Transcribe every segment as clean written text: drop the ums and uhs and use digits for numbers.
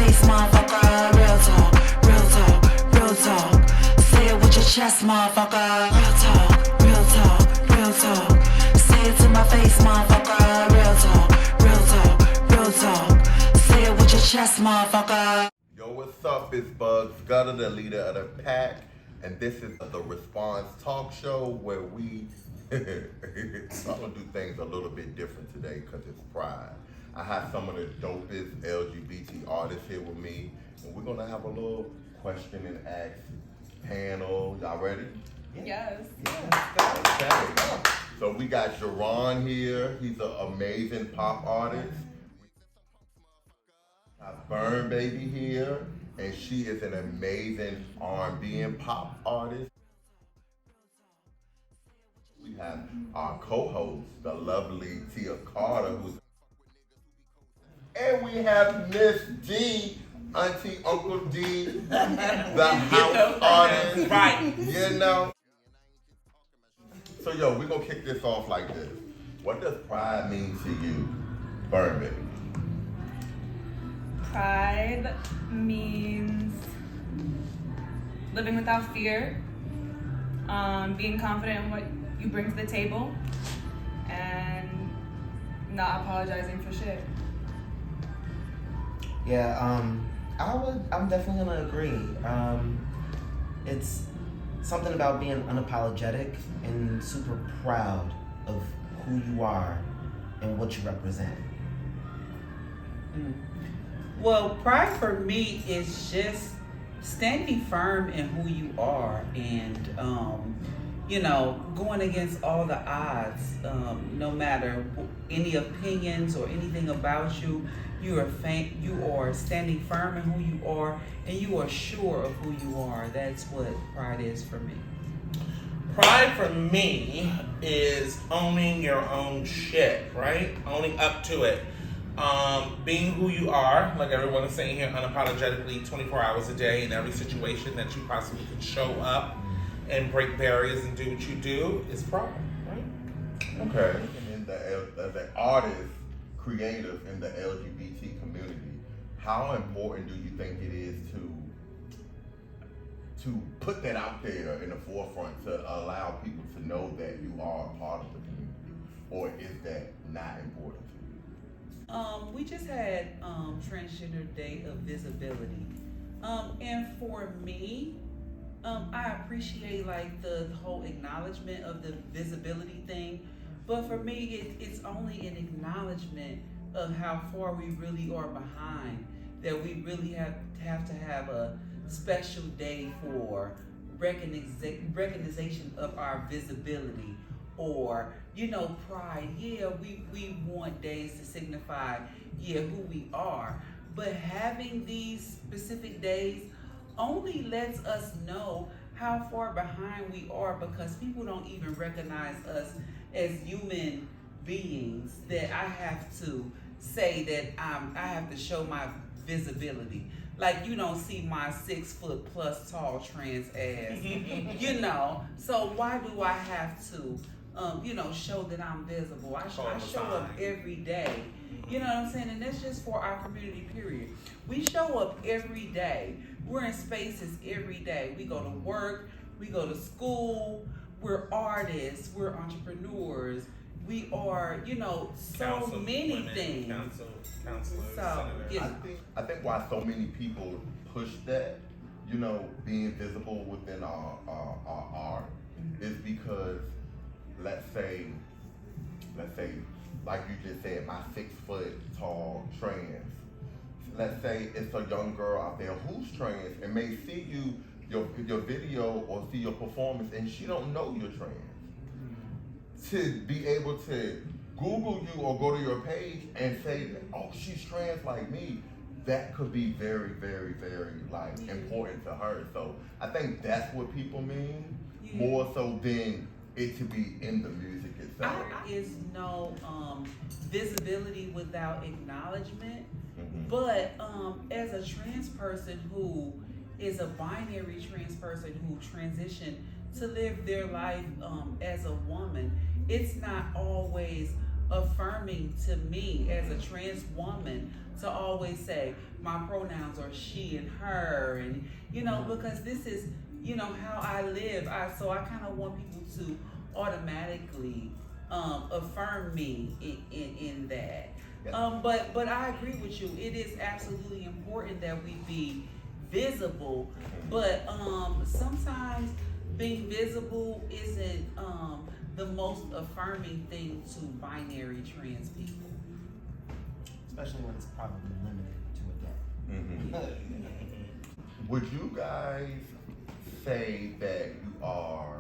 face, motherfucker. Real talk, real talk, real talk. Say it with your chest, motherfucker. Real talk, real talk, real talk. Say it to my face, motherfucker. Real talk, real talk, real talk. Say it with your chest, motherfucker. Yo, what's up? It's Bugs Gutter, the leader of the pack, and this is the Response Talk Show where we I'm gonna do things a little bit different today because it's Pride. I have some of the dopest LGBT artists here with me, and we're gonna have a little question and ask panel. Y'all ready? Yes. Okay. So we got Johron here. He's an amazing pop artist. We have Burn Baby here, and she is an amazing R&B and pop artist. We have our co-host, the lovely Tia Carter, and we have Miss D, Auntie Uncle D, the house artist. Right. You know. So yo, we're gonna kick this off like this. What does pride mean to you, Burn Baby? Pride means living without fear, being confident in what you bring to the table, and not apologizing for shit. Yeah, I'm definitely gonna agree. It's something about being unapologetic and super proud of who you are and what you represent. Well, pride for me is just standing firm in who you are and, going against all the odds, no matter any opinions or anything about you. You are standing firm in who you are, and you are sure of who you are. That's what pride is for me. Pride for me is owning your own shit, right? Owning up to it. Being who you are, like everyone is saying here, unapologetically 24 hours a day in every situation that you possibly can show up and break barriers and do what you do is pride, right? Okay. And as an artist, creative in the LGBT community, how important do you think it is to put that out there in the forefront to allow people to know that you are a part of the community, or is that not important to you? We just had Transgender Day of Visibility, and for me, I appreciate like the whole acknowledgement of the visibility thing, but for me, it's only an acknowledgement of how far we really are behind. That we really have to have a special day for recognition of our visibility, or pride. Yeah, we want days to signify who we are, but having these specific days only lets us know how far behind we are, because people don't even recognize us as human beings. That I have to say that I have to show my visibility. Like, you don't see my 6-foot+ tall trans ass, So why do I have to, show that I'm visible? I show up every day. You know what I'm saying? And that's just for our community, period. We show up every day. We're in spaces every day. We go to work, we go to school, we're artists, we're entrepreneurs, we are, so many things. Counselors, So, yeah. I think why so many people push that, being visible within our art, is because let's say, like you just said, my 6-foot tall trans. Let's say it's a young girl out there who's trans and may see your video or see your performance, and she don't know you're trans. To be able to Google you or go to your page and say, oh, she's trans like me, that could be very, very, very important to her. So I think that's what people mean, more so than it to be in the music itself. There is no visibility without acknowledgement. But as a trans person who is a binary trans person who transitioned to live their life as a woman, it's not always affirming to me as a trans woman to always say my pronouns are she and her, and because this is how I live. So I kind of want people to automatically affirm me in that. Yeah. But I agree with you. It is absolutely important that we be visible, but sometimes being visible isn't the most affirming thing to binary trans people. Especially when it's probably limited to a day. Would you guys say that you are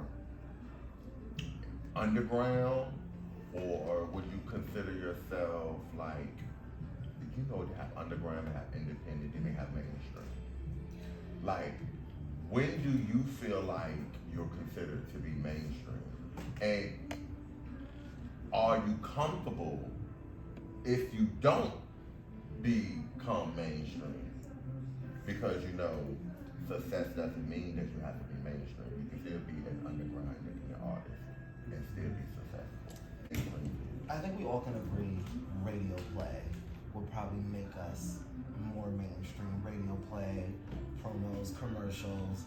underground, or would you consider yourself like, they have underground, they have independent, and they have mainstream? Like, when do you feel like you're considered to be mainstream? And are you comfortable if you don't become mainstream? Because success doesn't mean that you have to be mainstream. You can still be an underground independent artist and still be successful. I think we all can agree radio play will probably make us more mainstream. Radio play, promos, commercials.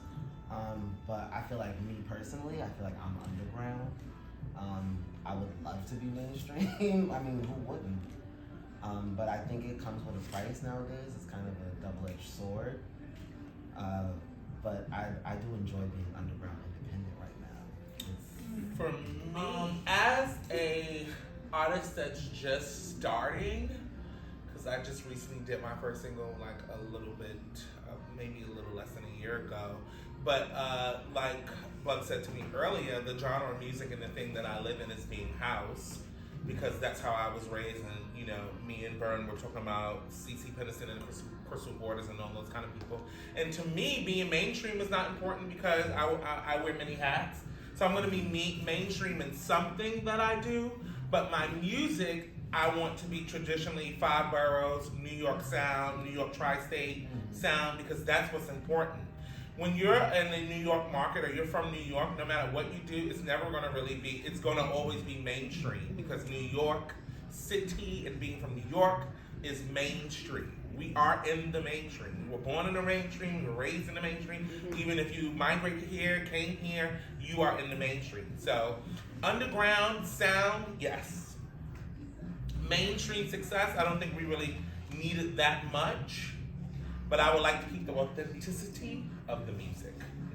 But I feel like me personally, I feel like I'm underground. I would love to be mainstream. I mean, who wouldn't? But I think it comes with a price nowadays. It's kind of a double-edged sword. But I do enjoy being underground independent right now. For me, as a artist that's just starting, because I just recently did my first single like a little bit, maybe a little less than a year ago. But like Blunt said to me earlier, the genre of music and the thing that I live in is being house, because that's how I was raised. And me and Byrne were talking about CeCe Peniston and Crystal Borders and all those kind of people. And to me, being mainstream is not important because I wear many hats. So I'm going to be mainstream in something that I do, but my music, I want to be traditionally 5 boroughs, New York sound, New York tri-state sound, because that's what's important. When you're in the New York market or you're from New York, no matter what you do, it's never going to really be, it's going to always be mainstream, because New York City and being from New York is mainstream. We are in the mainstream. We were born in the mainstream, we were raised in the mainstream. Even if you migrated here, came here, you are in the mainstream. So, underground sound, yes. Mainstream success, I don't think we really need it that much. But I would like to keep the authenticity of the music.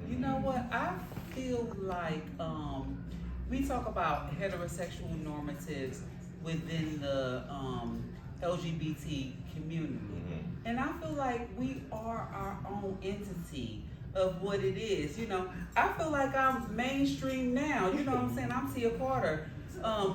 You know what? I feel like we talk about heterosexual normatives within the LGBT community. And I feel like we are our own entity of what it is. I feel like I'm mainstream now. You know what I'm saying? I'm Tia Carter,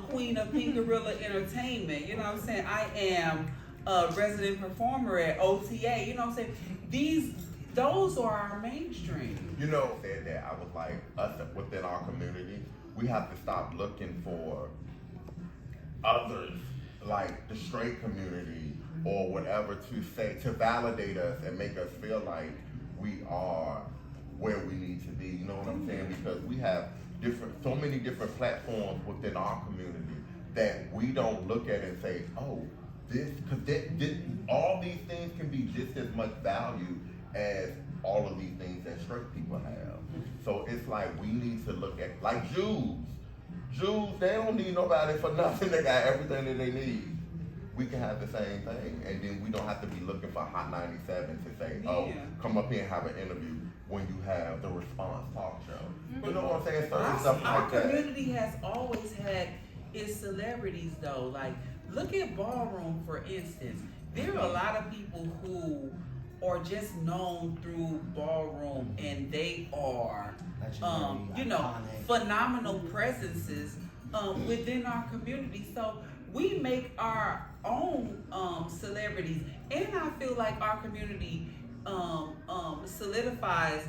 queen of Pink Gorilla Entertainment. You know what I'm saying? I am a resident performer at OTA. You know what I'm saying? Those are our mainstream. Said that I was like, us within our community, we have to stop looking for others, like the straight community or whatever, to validate us and make us feel like we are where we need to be. You know what I'm saying? Because we have so many different platforms within our community that we don't look at and say, oh, all these things can be just as much value as all of these things that straight people have. So it's like we need to look at, like Jews. Jews, they don't need nobody for nothing. They got everything that they need. We can have the same thing, and then we don't have to be looking for Hot 97 to say, oh, come up here and have an interview when you have the Response talk show. You know what I'm saying? Certain stuff like that. Our community has always had its celebrities, though. Like, look at Ballroom, for instance. There are a lot of people who are just known through Ballroom, and they are, phenomenal presences within our community. So we make our own celebrities, and I feel like our community solidifies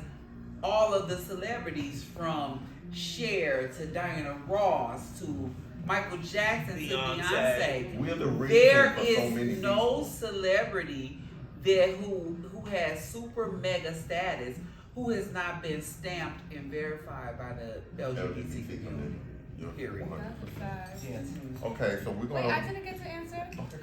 all of the celebrities, from Cher to Diana Ross to Michael Jackson to Beyonce. We're the reason there for is so many no people. celebrity that who has super mega status who has not been stamped and verified by the LGBT community. You're Period. 100%. That's a fact. Yes. Okay, so we're Wait, I gonna. didn't get to answer. Okay.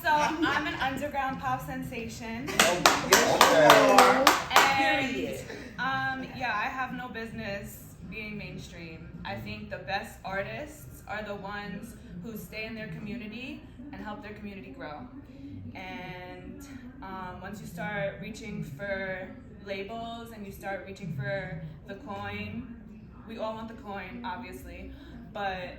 So I'm an underground pop sensation. Okay. And Period. yeah, I have no business being mainstream. I think the best artists are the ones who stay in their community and help their community grow. And once you start reaching for labels and you start reaching for the coin, we all want the coin, obviously, but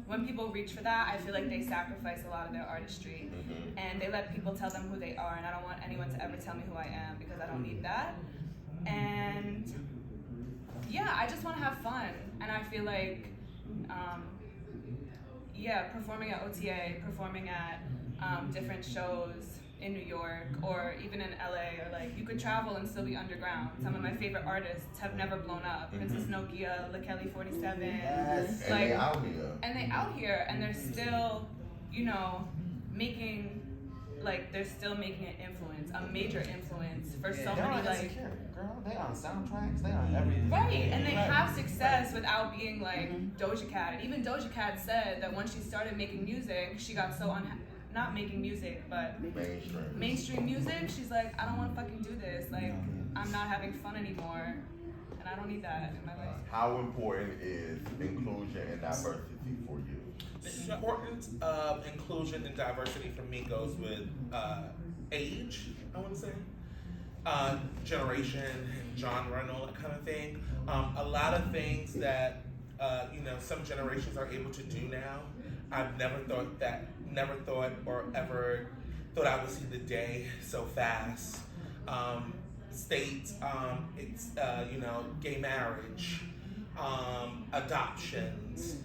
when people reach for that, I feel like they sacrifice a lot of their artistry, and they let people tell them who they are, and I don't want anyone to ever tell me who I am because I don't need that. And yeah, I just want to have fun, and I feel like performing at OTA, performing at different shows in New York or even in LA, or like you could travel and still be underground. Some of my favorite artists have never blown up. Princess Nokia, LaKelly 47. Yes. And Like, they out here. and they out here and they're still, you know, making, like, they're still making an influence, a major influence for so They're many, on like, Insecure, girl. They on soundtracks. They on everything. right, and they Right. have success without being like Doja Cat. And even Doja Cat said that when she started making music, she got so not making music, but Mainstream. mainstream music, she's like, I don't want to fucking do this. Like, I'm not having fun anymore, and I don't need that in my life. How important is inclusion and diversity for you? The importance of inclusion and diversity for me goes with age, I want to say, generation, genre, and all that kind of thing. A lot of things that some generations are able to do now, I've never thought or ever thought I would see the day so fast. States, it's gay marriage, adoptions,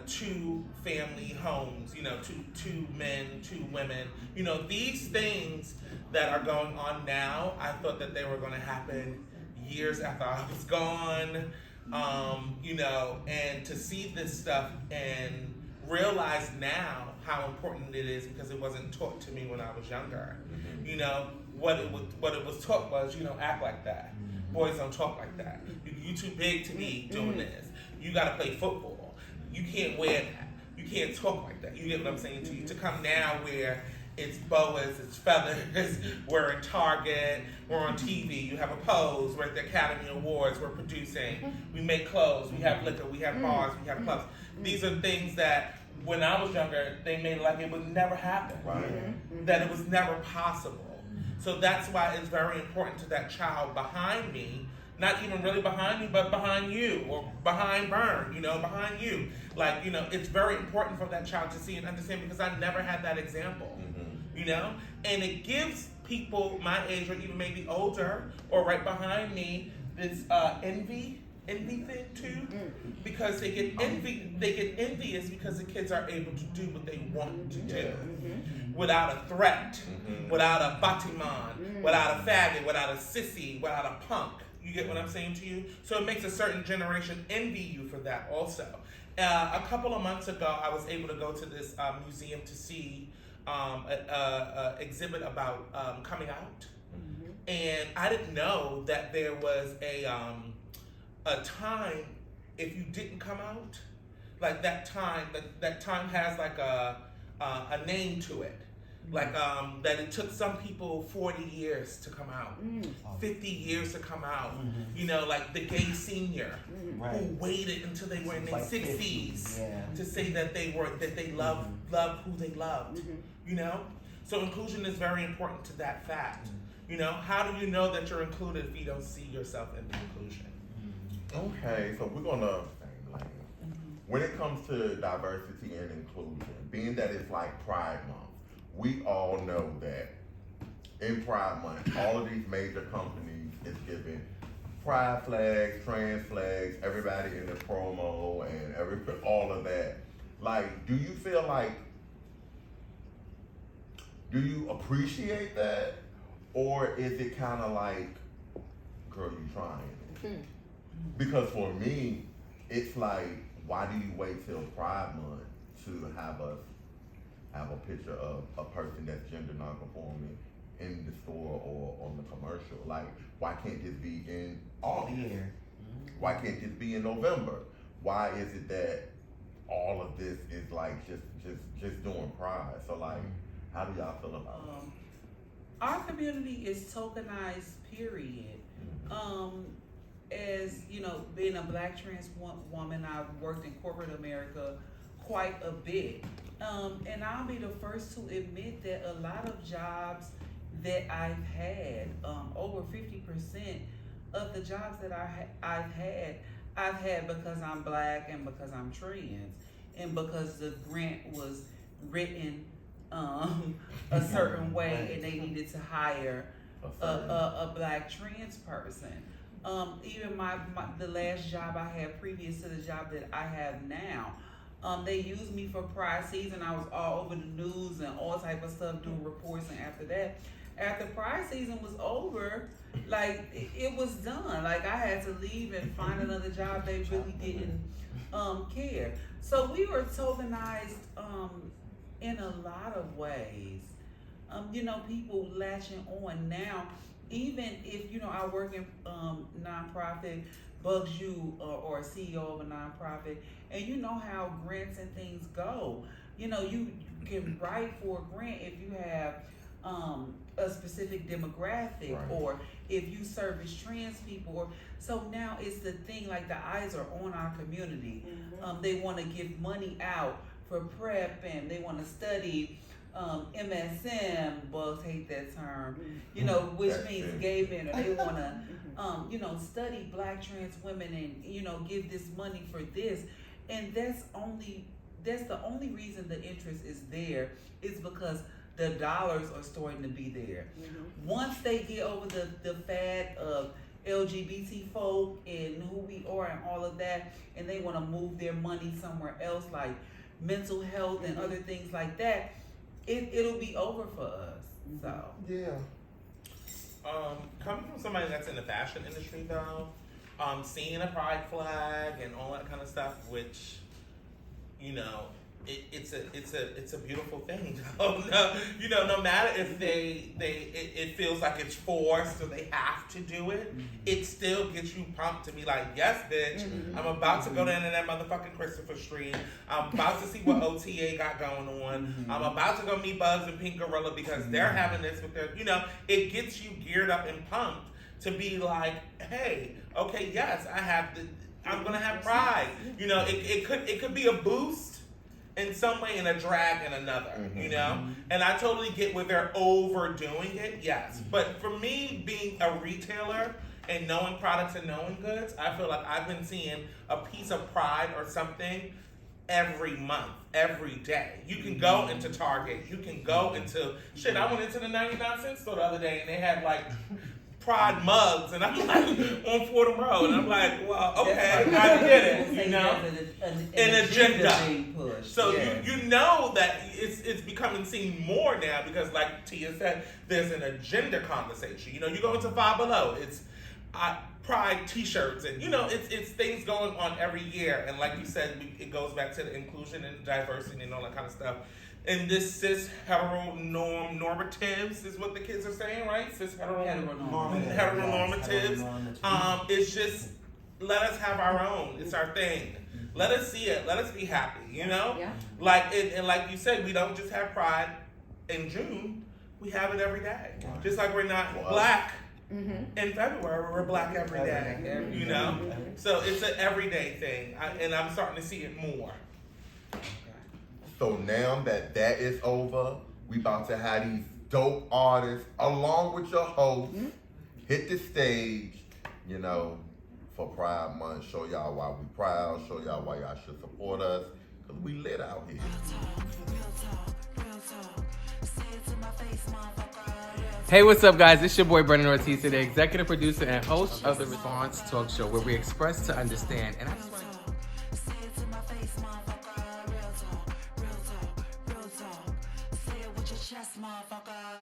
two family homes, two men, two women. These things that are going on now, I thought that they were going to happen years after I was gone. And to see this stuff and realize now how important it is because it wasn't taught to me when I was younger. What it was taught was, act like that. Boys don't talk like that. You too big to be doing this. You gotta play football. You can't wear that. You can't talk like that. You get what I'm saying to you? To come now where it's boas, it's feathers, we're in Target, we're on TV, you have a pose, we're at the Academy Awards, we're producing, we make clothes, we have liquor, we have bars, we have clubs. These are things that when I was younger, they made like it would never happen. Right. That it was never possible. So that's why it's very important to that child behind me, not even really behind me, but behind you, or behind Vern, behind you. Like, it's very important for that child to see and understand because I never had that example, And it gives people my age or even maybe older or right behind me this envy thing too, because they get envious because the kids are able to do what they want to do without a threat, without a batiman, without a faggot, without a sissy, without a punk. You get what I'm saying to you? So it makes a certain generation envy you for that also. A couple of months ago, I was able to go to this museum to see an exhibit about coming out, and I didn't know that there was a time if you didn't come out, like that time has like a name to it, like that it took some people 40 years to come out, 50 years to come out, like the gay senior who waited until they were in their 60s to say that they loved who they loved, so inclusion is very important to that fact. How do you know that you're included if you don't see yourself in the inclusion? Okay, so we're gonna when it comes to diversity and inclusion, being that it's like Pride Month, we all know that in Pride Month, all of these major companies is giving pride flags, trans flags, everybody in the promo and all of that. Like, do you appreciate that? Or is it kind of like, girl, you trying? Because for me, it's like, why do you wait till Pride Month to have a picture of a person that's gender non-conforming in the store or on the commercial? Like, why can't this be in all year? Why can't it just be in November? Why is it that all of this is like just doing Pride? So like, how do y'all feel about it? Our community is tokenized, period. As you know, being a Black trans woman, I've worked in corporate America quite a bit. And I'll be the first to admit that a lot of jobs that I've had, over 50% of the jobs that I've had because I'm Black and because I'm trans and because the grant was written a certain way and they needed to hire a Black trans person. Even the last job I had previous to the job that I have now, they used me for Pride season. I was all over the news and all type of stuff doing reports. And after Pride season was over, like it was done. Like I had to leave and find another job. They really didn't care. So we were tokenized in a lot of ways. You know, people latching on now. Even if, you know, I work in nonprofit, bugs you or a CEO of a nonprofit, and you know how grants and things go. You know, you can write for a grant if you have a specific demographic, right, or if you service trans people. So now it's the thing, like the eyes are on our community. They want to give money out for prep and they want to study MSM, bugs hate that term, you know, which means gay men, or they want to, you know, study Black trans women and, you know, give this money for this. And that's the only reason the interest is there is because the dollars are starting to be there. Once they get over the fad of LGBT folk and who we are and all of that, and they want to move their money somewhere else, like mental health and other things like that, it'll be over for us. So yeah. Coming from somebody that's in the fashion industry though, seeing a pride flag and all that kind of stuff, which, you know, it's a beautiful thing. You know, no matter if it feels like it's forced or they have to do it, it still gets you pumped to be like, yes, bitch, I'm about to go down to that motherfucking Christopher Street. I'm about to see what OTA got going on. I'm about to go meet Bugs and Pink Gorilla because they're having this with their, you know, it gets you geared up and pumped to be like, hey, okay, yes, I'm gonna have Pride. You know, it could be a boost in some way and a drag in another, you know? And I totally get where they're overdoing it, yes. But for me, being a retailer and knowing products and knowing goods, I feel like I've been seeing a piece of Pride or something every month, every day. You can go into Target, you can go into, shit, I went into the 99-cent store the other day and they had like Pride mugs, and I'm like on Fordham Road, and I'm like, well, okay, I get it, you know, an agenda being pushed. So you know that it's becoming seen more now because, like Tia said, there's an agenda conversation. You know, you go into Five Below, it's Pride T-shirts, and you know, it's things going on every year, and like you said, it goes back to the inclusion and diversity and all that kind of stuff. And this cis heteronormatives is what the kids are saying, right? Cis heteronormatives. It's just, let us have our own. It's our thing. Let us see it. Let us be happy, you know? Yeah. Like, and like you said, we don't just have Pride in June. We have it every day. Wow. Just like we're not Black in February, we're Black every day, you know? So it's an everyday thing. And I'm starting to see it more. So now that is over, we about to have these dope artists along with your host hit the stage, you know, for Pride Month. Show y'all why we proud. Show y'all why y'all should support us, cause we lit out here. Hey, what's up, guys? It's your boy Brennan Ortiz, the executive producer and host of the Response Talk Show, where we express to understand. And I just want to